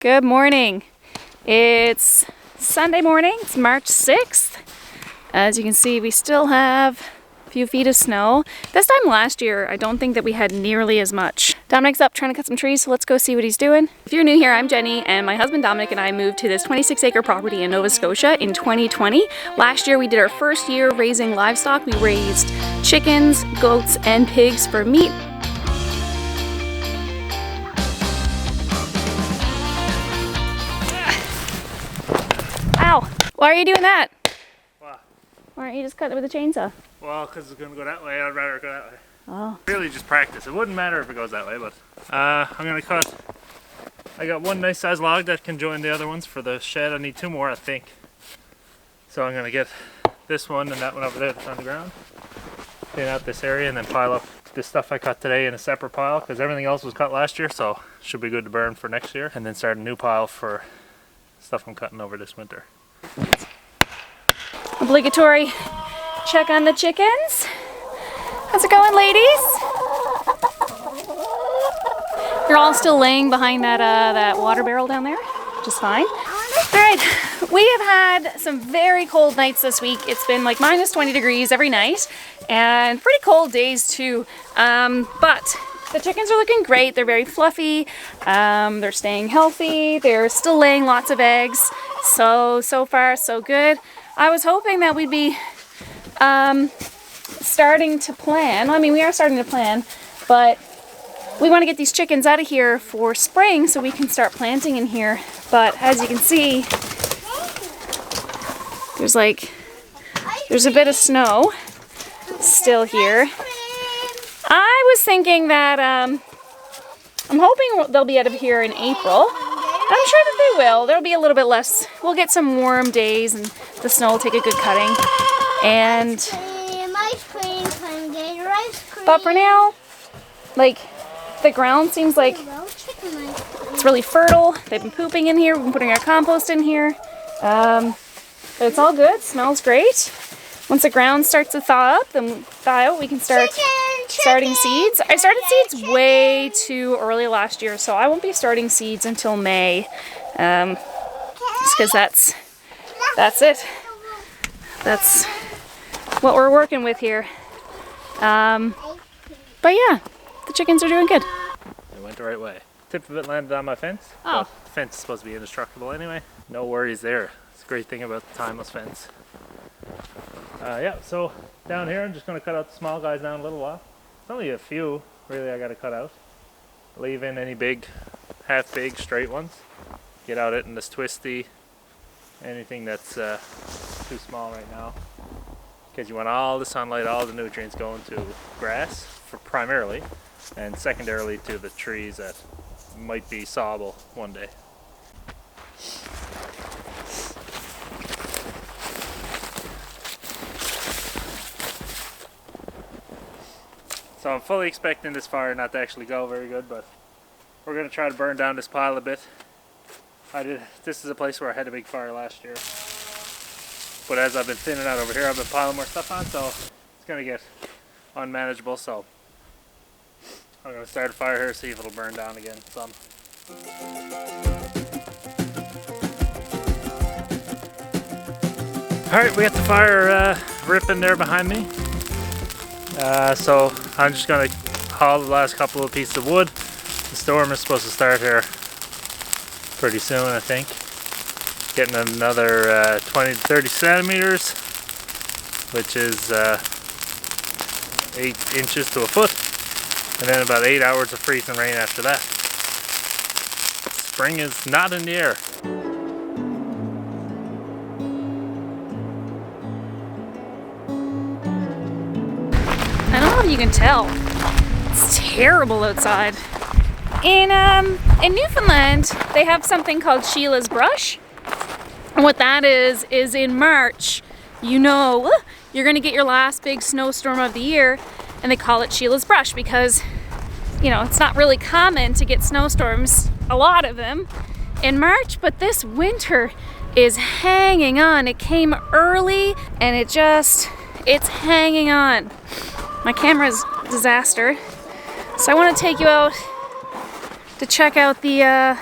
Good morning. It's Sunday morning. It's March 6th. As you can see, we still have a few feet of snow. This time last year, I don't think that we had nearly as much. Dominic's up trying to cut some trees, so let's go see what he's doing. If you're new here, I'm Jenny, and my husband Dominic and I moved to this 26-acre property in Nova Scotia in 2020. Last year, we did our first year raising livestock. We raised chickens, goats, and pigs for meat. Ow! Why are you doing that? What? Why aren't you just cutting it with a chainsaw? Well, because it's going to go that way. I'd rather go that way. Oh. Really just practice. It wouldn't matter if it goes that way, but I'm going to cut. I got one nice size log that can join the other ones for the shed. I need two more, I think. So I'm going to get this one and that one over there that's on the ground. Clean out this area and then pile up this stuff I cut today in a separate pile because everything else was cut last year, so should be good to burn for next year. And then start a new pile for stuff I'm cutting over this winter. Obligatory check on the chickens. How's it going, ladies? They're all still laying behind that water barrel down there, which is fine. All right, we have had some very cold nights this week. It's been like minus 20 degrees every night and pretty cold days too. But the chickens are looking great. They're very fluffy. They're staying healthy. They're still laying lots of eggs. So far, so good. I was hoping that we'd be starting to plan. I mean, we are starting to plan, but we want to get these chickens out of here for spring so we can start planting in here. But as you can see, there's a bit of snow still here. I was thinking that I'm hoping they'll be out of here in April. I'm sure that they will. There'll be a little bit less. We'll get some warm days and the snow will take a good cutting. But for now, like, the ground seems like it's really fertile. They've been pooping in here. We've been putting our compost in here. But it's all good. Smells great. Once the ground starts to thaw out, we can start starting seeds. I started seeds way too early last year, so I won't be starting seeds until May. Just because that's it. That's what we're working with here. But yeah, the chickens are doing good. It went the right way. Tip of it landed on my fence. Oh. But the fence is supposed to be indestructible anyway. No worries there. It's a great thing about the timeless fence. Yeah, so down here I'm just going to cut out the small guys now in a little while. It's only a few really I got to cut out. Leave in any big, half big, straight ones. Get out it in this twisty, anything that's too small right now. Because you want all the sunlight, all the nutrients going to grass primarily, and secondarily to the trees that might be sawable one day. So I'm fully expecting this fire not to actually go very good, but we're going to try to burn down this pile a bit. This is a place where I had a big fire last year. But as I've been thinning out over here, I've been piling more stuff on, so it's going to get unmanageable. So I'm going to start a fire here, see if it'll burn down again some. Alright, we got the fire ripping there behind me. So I'm just going to haul the last couple of pieces of wood. The storm is supposed to start here pretty soon, I think. Getting another 20 to 30 centimeters, which is 8 inches to a foot, and then about 8 hours of freezing rain after that. Spring is not in the air. I don't know if you can tell. It's terrible outside. In Newfoundland, they have something called Sheila's brush. And what that is in March, you know, you're going to get your last big snowstorm of the year, and they call it Sheila's brush because, you know, it's not really common to get snowstorms, a lot of them, in March, but this winter is hanging on. It came early and it's hanging on. My camera's a disaster, so I want to take you out to check out the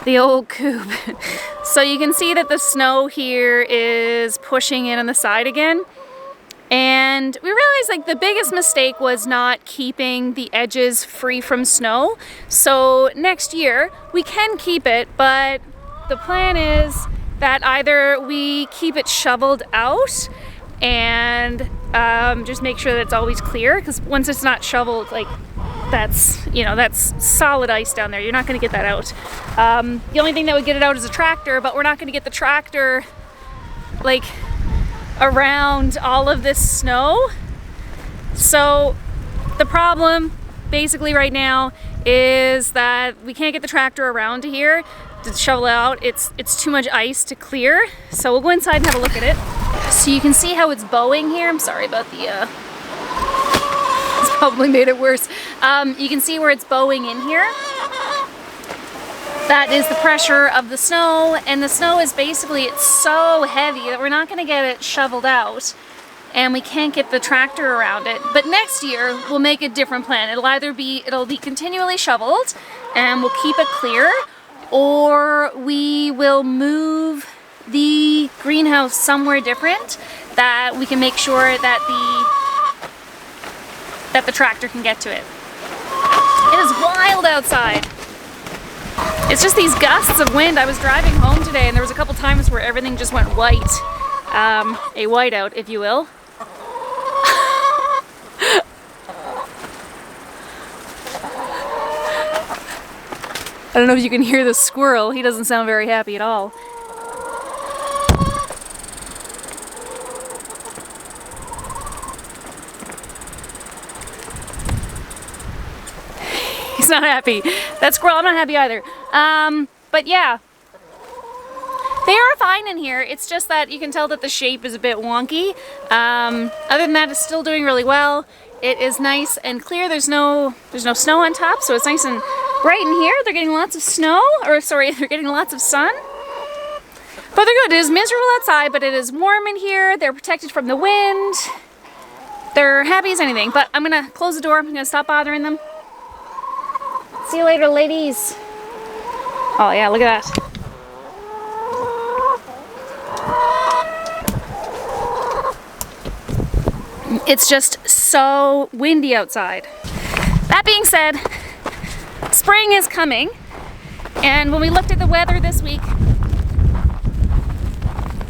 the old coop. So you can see that the snow here is pushing in on the side again. And we realized like the biggest mistake was not keeping the edges free from snow. So next year we can keep it, but the plan is that either we keep it shoveled out and just make sure that it's always clear, because once it's not shoveled, like that's, you know, that's solid ice down there. You're not going to get that out. The only thing that would get it out is a tractor, but we're not going to get the tractor like around all of this snow. So the problem basically right now is that we can't get the tractor around to here to shovel out. It's too much ice to clear. So we'll go inside and have a look at it. So you can see how it's bowing here. I'm sorry about the it's probably made it worse. You can see where it's bowing in here. That is the pressure of the snow, and the snow is basically, it's so heavy that we're not going to get it shoveled out, and we can't get the tractor around it. But next year we'll make a different plan. It'll be continually shoveled and we'll keep it clear, or we will move the greenhouse somewhere different that we can make sure that the tractor can get to it. It is wild outside. It's just these gusts of wind. I was driving home today and there was a couple times where everything just went white. A whiteout, if you will. I don't know if you can hear the squirrel. He doesn't sound very happy at all. He's not happy. That squirrel, I'm not happy either. But yeah, they are fine in here. It's just that you can tell that the shape is a bit wonky. Other than that, it's still doing really well. It is nice and clear. There's no snow on top, so it's nice and bright in here. They're getting lots of snow, or sorry, they're getting lots of sun. But they're good. It is miserable outside, but it is warm in here. They're protected from the wind. They're happy as anything. But I'm gonna close the door. I'm gonna stop bothering them. See you later, ladies. Oh yeah, look at that. It's just so windy outside. That being said, spring is coming, and when we looked at the weather this week,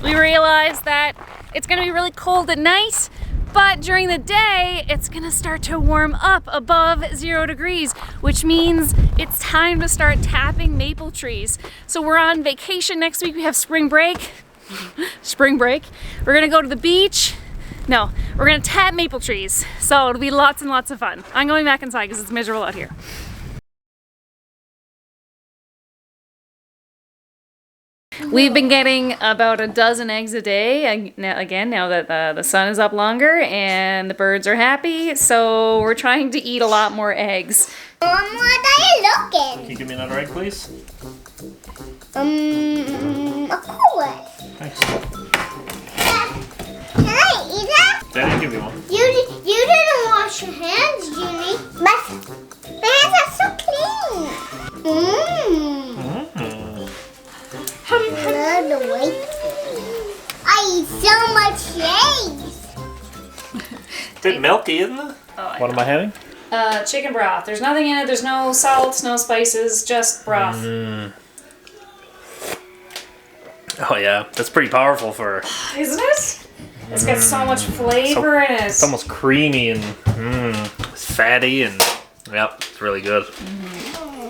we realized that it's gonna be really cold at night, but during the day, it's gonna start to warm up above 0 degrees, which means it's time to start tapping maple trees. So we're on vacation next week. We have spring break. Spring break. We're gonna go to the beach. No, we're gonna tap maple trees. So it'll be lots and lots of fun. I'm going back inside because it's miserable out here. We've been getting about a dozen eggs a day, again, now that the sun is up longer and the birds are happy, so we're trying to eat a lot more eggs. Mom, what are you looking? Can you give me another egg, please? Of course. Thanks. Can I eat it? Daddy, give me one. You didn't wash your hands, Junie. But my hands are so clean. I eat so much eggs. Bit milky, isn't it? Oh, What am I having? Chicken broth. There's nothing in it. There's no salt, no spices, just broth. Oh yeah, that's pretty powerful for... Isn't it? It's got so much flavor in it. It's almost creamy and it's fatty and yep, it's really good.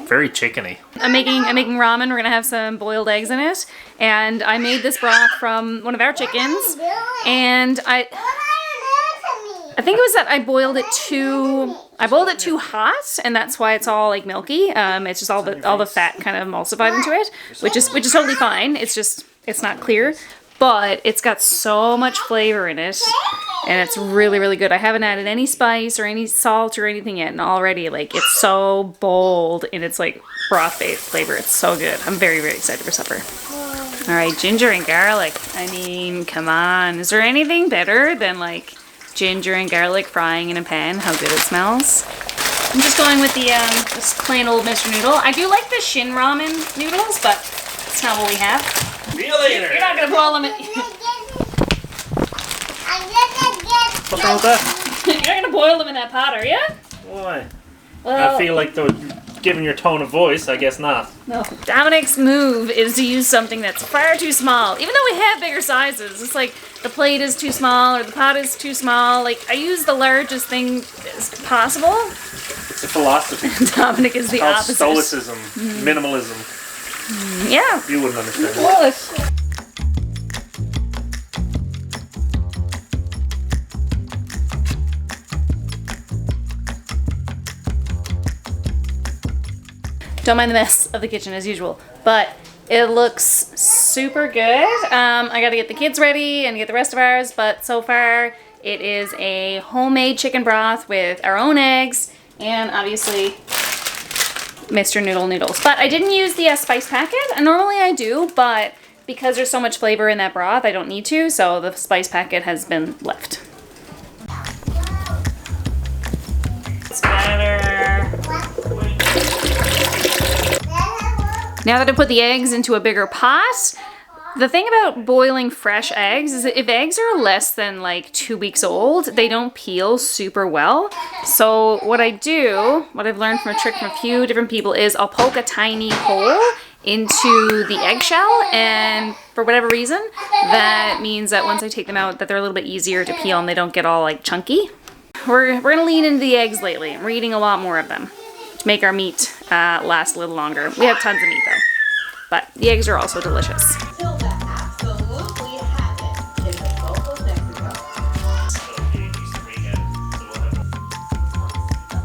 Very chickeny. I'm making ramen. We're gonna have some boiled eggs in it, and I made this broth from one of our chickens, and I think it was that I boiled it too hot, and that's why it's all like milky. It's just all the fat kind of emulsified into it, which is totally fine. It's not clear, but it's got so much flavor in it, and it's really, really good. I haven't added any spice or any salt or anything yet, and already like it's so bold in its like broth-based flavor. It's so good. I'm very, very excited for supper. All right, ginger and garlic. I mean, come on. Is there anything better than like ginger and garlic frying in a pan? How good it smells. I'm just going with the this plain old Mr. Noodle. I do like the Shin Ramen noodles, but it's not what we have. See you later. You're not gonna boil them in. What's wrong with that? You're not gonna boil them in that pot, are you? Why? Well, I feel like given your tone of voice, I guess not. no. Dominic's move is to use something that's far too small. Even though we have bigger sizes, it's like the plate is too small or the pot is too small. Like, I use the largest thing as possible. It's a philosophy. Dominic is the Called opposite. stoicism, minimalism. Yeah. You wouldn't understand. Don't mind the mess of the kitchen as usual, but it looks super good. I gotta get the kids ready and get the rest of ours, but so far it is a homemade chicken broth with our own eggs and obviously Mr. Noodle noodles. But I didn't use the spice packet. Normally I do, but because there's so much flavor in that broth, I don't need to, so the spice packet has been left. Scatter. Now that I put the eggs into a bigger pot, the thing about boiling fresh eggs is that if eggs are less than like 2 weeks old, they don't peel super well. So what I do, what I've learned from a trick from a few different people is I'll poke a tiny hole into the eggshell, and for whatever reason, that means that once I take them out that they're a little bit easier to peel and they don't get all like chunky. We're gonna lean into the eggs lately. We're eating a lot more of them to make our meat last a little longer. We have tons of meat though, but the eggs are also delicious.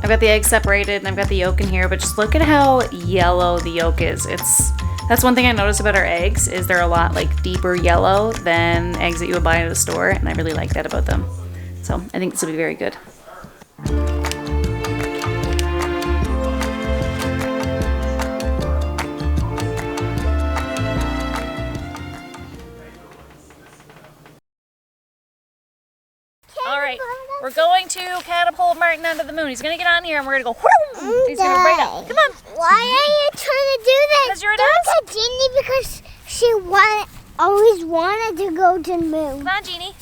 I've got the eggs separated and I've got the yolk in here, but just look at how yellow the yolk is. That's one thing I noticed about our eggs is they're a lot like deeper yellow than eggs that you would buy at a store, and I really like that about them. So I think this will be very good. All right, we're going to catapult Martin onto the moon. He's gonna get on here and we're gonna go whoom! He's gonna right up. Come on. Why are you trying to do that? Because you're an Don't ass. get Jeannie because she always wanted to go to the moon. Come on, Jeannie.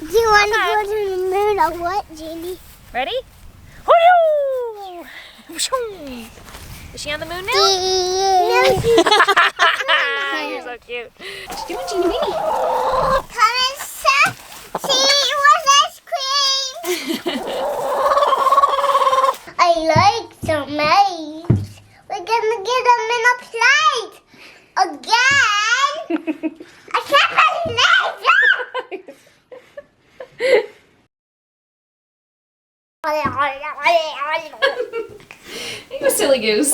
Do you want to go to the moon or what, Jeannie? Ready? Hoo-yoo! Is she on the moon now? No, she's You're so cute. Come on, Jeannie, Weenie. Come and see what's ice cream. I like tomatoes. We're gonna get them in a plate again. I can't believe it. You silly goose.